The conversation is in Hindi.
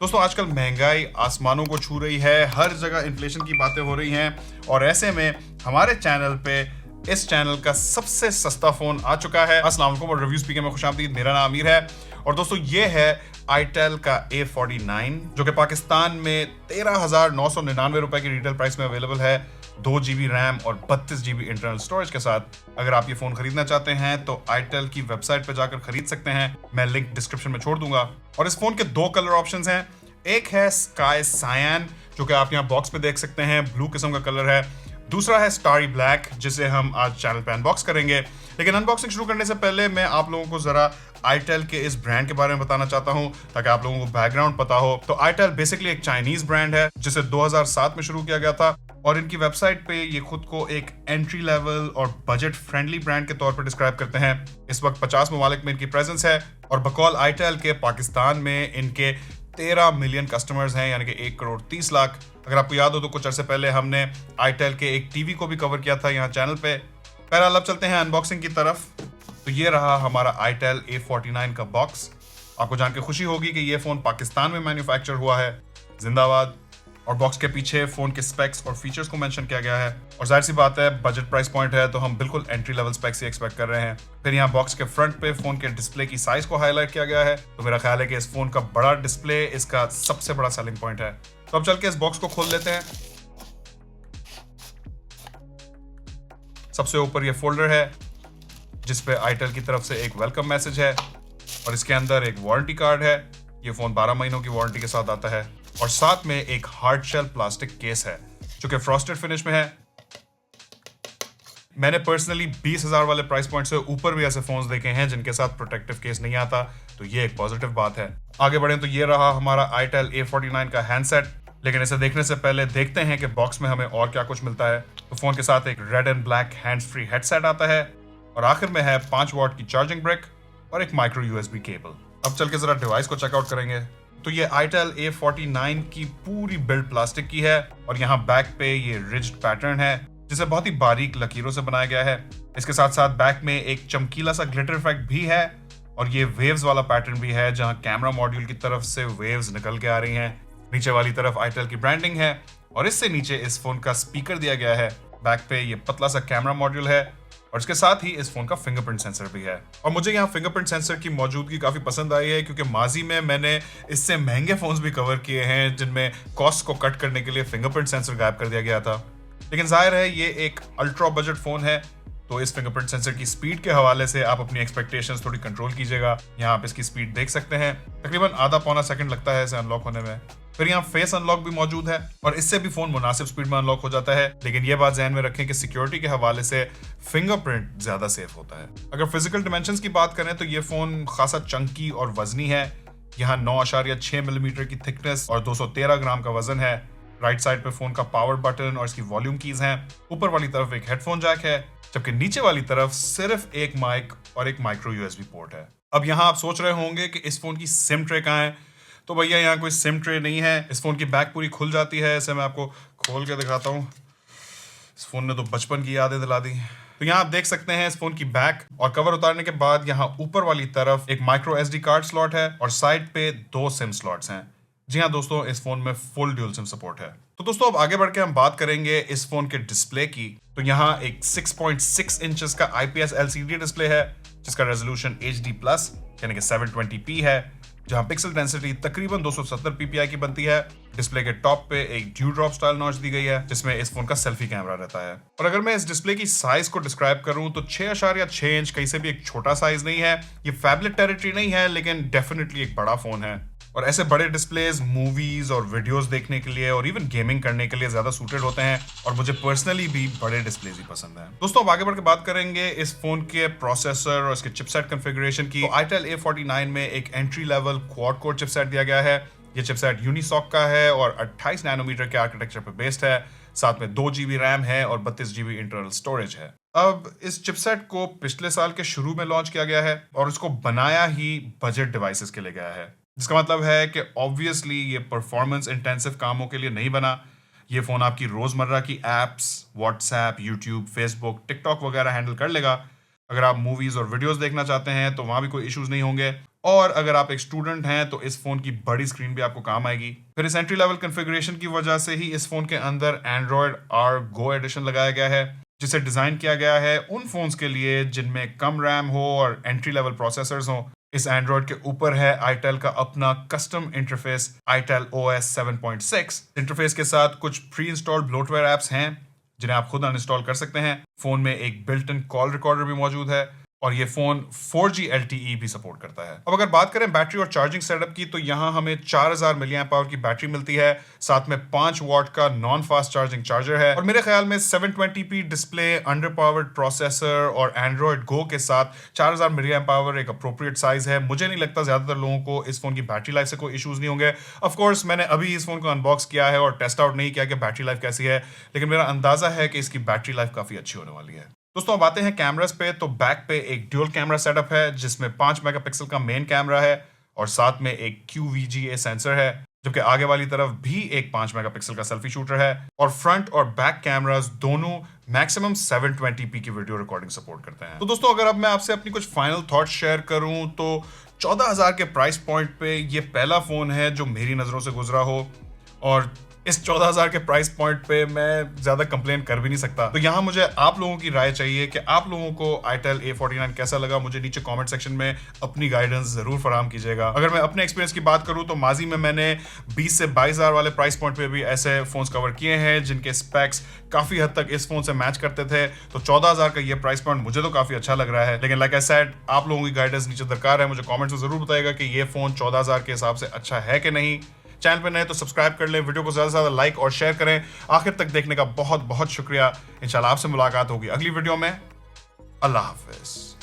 दोस्तों आजकल महंगाई आसमानों को छू रही है, हर जगह इन्फ्लेशन की बातें हो रही हैं और ऐसे में हमारे चैनल पे इस चैनल का सबसे सस्ता फोन आ चुका है। अस्सलाम वालेकुम और रिव्यू स्पीकर में खुशामदीद। मेरा नाम आमिर है और दोस्तों ये है आईटेल का A49 जो कि पाकिस्तान में 13,999 रुपए की रिटेल प्राइस में अवेलेबल है, 2 GB रैम और 32 GB इंटरनल स्टोरेज के साथ। अगर आप ये फोन खरीदना चाहते हैं तो आईटेल की वेबसाइट पे जाकर खरीद सकते हैं, मैं लिंक डिस्क्रिप्शन में छोड़ दूंगा। और इस फोन के 2 कलर ऑप्शंस हैं, एक है स्काई सायन जो कि आप यहाँ बॉक्स पे देख सकते हैं, ब्लू किस्म का कलर है। दूसरा है स्टारी ब्लैक जिसे हम आज चैनल पे अनबॉक्स करेंगे। लेकिन अनबॉक्सिंग शुरू करने से पहले मैं आप लोगों को जरा आईटेल के इस ब्रांड के बारे में बताना चाहता हूं ताकि आप लोगों को बैकग्राउंड पता हो। तो आईटेल बेसिकली एक चाइनीज ब्रांड है जिसे 2007 में शुरू किया गया था और इनकी वेबसाइट पे ये खुद को एक एंट्री लेवल और बजट फ्रेंडली ब्रांड के तौर पर डिस्क्राइब करते हैं। इस वक्त 50 ममालिक में इनकी प्रेजेंस है और बकौल आईटेल के पाकिस्तान में इनके 13 मिलियन कस्टमर्स हैं, यानी कि 1 करोड़ 30 लाख। अगर आपको याद हो तो कुछ अरसे पहले हमने आईटेल के एक टीवी को भी कवर किया था यहाँ चैनल पे। पहला अब चलते हैं अनबॉक्सिंग की तरफ। तो ये रहा हमारा आईटेल A49 का बॉक्स। आपको जान के खुशी होगी कि ये फोन पाकिस्तान में मैन्युफैक्चर हुआ है, जिंदाबाद। और बॉक्स के पीछे फोन के स्पेक्स और फीचर्स को मेंशन किया गया है और जाहिर सी बात है बजट प्राइस पॉइंट है तो हम बिल्कुल एंट्री लेवल स्पेक्स ही एक्सपेक्ट कर रहे हैं। फिर यहाँ बॉक्स के फ्रंट पे फोन के डिस्प्ले की साइज को हाईलाइट किया गया है, तो मेरा ख्याल है कि इस फोन का बड़ा डिस्प्ले इसका सबसे बड़ा सेलिंग पॉइंट है। तो अब चल के इस बॉक्स को खोल लेते हैं। सबसे ऊपर ये फोल्डर है जिसपे आईटेल की तरफ से एक वेलकम मैसेज है और इसके अंदर एक वारंटी कार्ड है। ये फोन 12 महीनों की वारंटी के साथ आता है और साथ में एक हार्ड शेल प्लास्टिक केस है जो कि फ्रॉस्टेड फिनिश में है। मैंने पर्सनली 20,000 वाले प्राइस पॉइंट से ऊपर भी ऐसे फोन्स देखे हैं जिनके साथ प्रोटेक्टिव केस नहीं आता, तो ये एक पॉजिटिव बात है। आगे बढ़े तो ये रहा हमारा आईटेल A49 का हैंडसेट। लेकिन इसे देखने से पहले देखते हैं कि बॉक्स में हमें और क्या कुछ मिलता है। तो फोन के साथ एक red and black hands free headset आता है और आखिर में है 5 वॉट की चार्जिंग ब्रिक और एक माइक्रो USB केबल। अब चल के जरा डिवाइस को चेकआउट करेंगे। तो ये आईटेल A49 की पूरी बिल्ड प्लास्टिक की है और यहाँ बैक पे ये रिज्ड पैटर्न है जिसे बहुत ही बारीक लकीरों से बनाया गया है। इसके साथ साथ बैक में एक चमकीला सा ग्लिटर इफेक्ट भी है और ये वेव्स वाला पैटर्न भी है जहाँ कैमरा मॉड्यूल की तरफ से वेव्स निकल के आ रही हैं। नीचे वाली तरफ आईटेल की ब्रांडिंग है और इससे नीचे इस फोन का स्पीकर दिया गया है। बैक पे ये पतला सा कैमरा मॉड्यूल है और इसके साथ ही इस फोन का फिंगरप्रिंट सेंसर भी है। और मुझे यहाँ फिंगरप्रिंट सेंसर की मौजूदगी काफी पसंद आई है क्योंकि माजी में मैंने इससे महंगे फोन्स भी कवर किए हैं जिनमें कॉस्ट को कट करने के लिए फिंगरप्रिंट सेंसर गायब कर दिया गया था। लेकिन जाहिर है ये एक अल्ट्रा बजट फोन है तो इस फिंगरप्रिंट सेंसर की स्पीड के हवाले से आप अपनी एक्सपेक्टेशंस थोड़ी कंट्रोल कीजिएगा। यहाँ आप इसकी स्पीड देख सकते हैं, तकरीबन आधा पौना सेकंड लगता है इसे अनलॉक होने में। फिर यहाँ फेस अनलॉक भी मौजूद है और इससे भी फोन मुनासिब स्पीड में अनलॉक हो जाता है। लेकिन ये बात ध्यान में रखें कि सिक्योरिटी के हवाले से फिंगरप्रिंट ज्यादा सेफ होता है। अगर फिजिकल डिमेंशंस की बात करें तो ये फोन खासा चंकी और वजनी है। यहाँ 9.6 मिलीमीटर की थिकनेस और 213 ग्राम का वजन है। राइट साइड पे फोन का पावर बटन और इसकी वॉल्यूम कीज हैं। ऊपर वाली तरफ एक हेडफोन जैक है जबकि नीचे वाली तरफ सिर्फ एक माइक और एक माइक्रो USB पोर्ट है। अब यहाँ आप सोच रहे होंगे कि इस फोन की सिम ट्रे कहाँ है। तो भैया यहाँ कोई सिम ट्रे नहीं है। इस फोन की बैक पूरी खुल जाती है। इसे मैं आपको खोल के दिखाता हूँ। इस फोन ने तो बचपन की यादें दिला दी। तो यहाँ आप देख सकते हैं इस फोन की बैक और कवर उतारने के बाद यहाँ ऊपर वाली तरफ एक माइक्रो SD कार्ड स्लॉट है और साइड पे 2 सिम स्लॉट्स हैं। जी हाँ दोस्तों, इस फोन में फुल ड्यूल सिम सपोर्ट है। तो दोस्तों अब आगे बढ़ के हम बात करेंगे इस फोन के डिस्प्ले की। तो यहाँ एक 6.6 इंचेस का IPS LCD डिस्प्ले है जिसका रेजोल्यूशन HD+ यानी कि 720p है, जहां पिक्सल डेंसिटी तकरीबन 270 ppi की बनती है। डिस्प्ले के टॉप पे एक ड्यू ड्रॉप स्टाइल नॉच दी गई है जिसमें इस फोन का सेल्फी कैमरा रहता है। और अगर मैं इस डिस्प्ले की साइज को डिस्क्राइब करूं तो 6.6 इंच कहीं से भी एक छोटा साइज नहीं है। ये फैबलेट टेरिटरी नहीं है लेकिन डेफिनेटली एक बड़ा फोन है और ऐसे बड़े डिस्प्लेज मूवीज और वीडियोस देखने के लिए और इवन गेमिंग करने के लिए ज्यादा सूटेड होते हैं और मुझे पर्सनली भी बड़े डिस्प्लेज ही पसंद हैं। दोस्तों अब आगे बढ़ के बात करेंगे इस फोन के प्रोसेसर और इसके चिपसेट कॉन्फ़िगरेशन की। तो आईटेल A49 में एक entry level quad core chipset दिया गया है। ये चिपसेट यूनिसॉक का है और 28 नैनोमीटर के आर्किटेक्चर पर बेस्ड है। साथ में 2 GB रैम है और 32 GB इंटरनल स्टोरेज है। अब इस चिपसेट को पिछले साल के शुरू में लॉन्च किया गया है और इसको बनाया ही बजट डिवाइसेस के लिए गया है, जिसका मतलब है कि ऑब्वियसली ये परफॉर्मेंस इंटेंसिव कामों के लिए नहीं बना। ये फ़ोन आपकी रोज़मर्रा की apps WhatsApp, YouTube, Facebook, TikTok वगैरह हैंडल कर लेगा। अगर आप मूवीज़ और वीडियोस देखना चाहते हैं तो वहाँ भी कोई इश्यूज़ नहीं होंगे। और अगर आप एक स्टूडेंट हैं तो इस फोन की बड़ी स्क्रीन भी आपको काम आएगी। फिर इस एंट्री लेवल कॉन्फ़िगरेशन की वजह से ही इस फोन के अंदर एंड्रॉयड आर गो एडिशन लगाया गया है, जिसे डिजाइन किया गया है उन फोन्स के लिए जिनमें कम रैम हो और एंट्री लेवल प्रोसेसर्स हो। इस एंड्रॉयड के ऊपर है आईटेल का अपना custom interface itel OS 7.6। Interface के साथ कुछ प्री इंस्टॉल्ड ब्लोटवेयर एप्स हैं जिन्हें आप खुद अनइंस्टॉल कर सकते हैं। फोन में एक बिल्ट इन कॉल रिकॉर्डर भी मौजूद है और ये फोन 4G LTE भी सपोर्ट करता है। अब अगर बात करें बैटरी और चार्जिंग सेटअप की, तो यहाँ हमें 4000 मिली एम्प आवर की बैटरी मिलती है, साथ में 5 वॉट का नॉन फास्ट चार्जिंग चार्जर है और मेरे ख्याल में 720p display, under powered processor और एंड्रॉयड गो के साथ 4000 मिली एम्प आवर एक अप्रोप्रिएट साइज है। मुझे नहीं लगता ज्यादातर लोगों को इस फोन की बैटरी लाइफ से कोई इश्यूज नहीं होंगे। ऑफ कोर्स मैंने अभी इस फोन को अनबॉक्स किया है और टेस्ट आउट नहीं किया कि बैटरी लाइफ कैसी है, लेकिन मेरा अंदाजा है कि इसकी बैटरी लाइफ काफी अच्छी होने वाली है। दोस्तों अब आते हैं कैमरास पे। तो बैक पे एक ड्यूल कैमरा सेटअप है जिसमें 5 मेगापिक्सल का मेन कैमरा है और साथ में एक QVGA सेंसर है, जबकि आगे वाली तरफ भी एक 5 मेगापिक्सल का सेल्फी शूटर है और फ्रंट और बैक कैमरास दोनों मैक्सिमम 720p की वीडियो रिकॉर्डिंग सपोर्ट करते हैं। तो दोस्तों अगर अब मैं आपसे अपनी कुछ फाइनल थॉट्स शेयर करूं तो 14,000 के प्राइस पॉइंट पे ये पहला फोन है जो मेरी नजरों से गुजरा हो और इस 14,000 के प्राइस पॉइंट पे मैं ज्यादा कंप्लेन कर भी नहीं सकता। तो यहाँ मुझे आप लोगों की राय चाहिए कि आप लोगों को आईटेल A49 कैसा लगा। मुझे नीचे कमेंट सेक्शन में अपनी गाइडेंस जरूर फराहम कीजिएगा। अगर मैं अपने एक्सपीरियंस की बात करूँ तो माजी में मैंने 20 से 22,000 वाले प्राइस पॉइंट पे भी ऐसे फोन्स कवर किए हैं जिनके स्पेक्स काफी हद तक इस फोन से मैच करते थे। तो 14,000 का ये प्राइस पॉइंट मुझे तो काफी अच्छा लग रहा है, लेकिन लाइक आई सेड आप लोगों की गाइडेंस नीचे दरकार है। मुझे कॉमेंट्स में जरूर बताइएगा कि ये फोन 14,000 के हिसाब से अच्छा है कि नहीं। चैनल पे नए तो सब्सक्राइब कर लें, वीडियो को ज्यादा से ज्यादा लाइक और शेयर करें। आखिर तक देखने का बहुत बहुत शुक्रिया। इंशाल्लाह आपसे मुलाकात होगी अगली वीडियो में। अल्लाह हाफिज।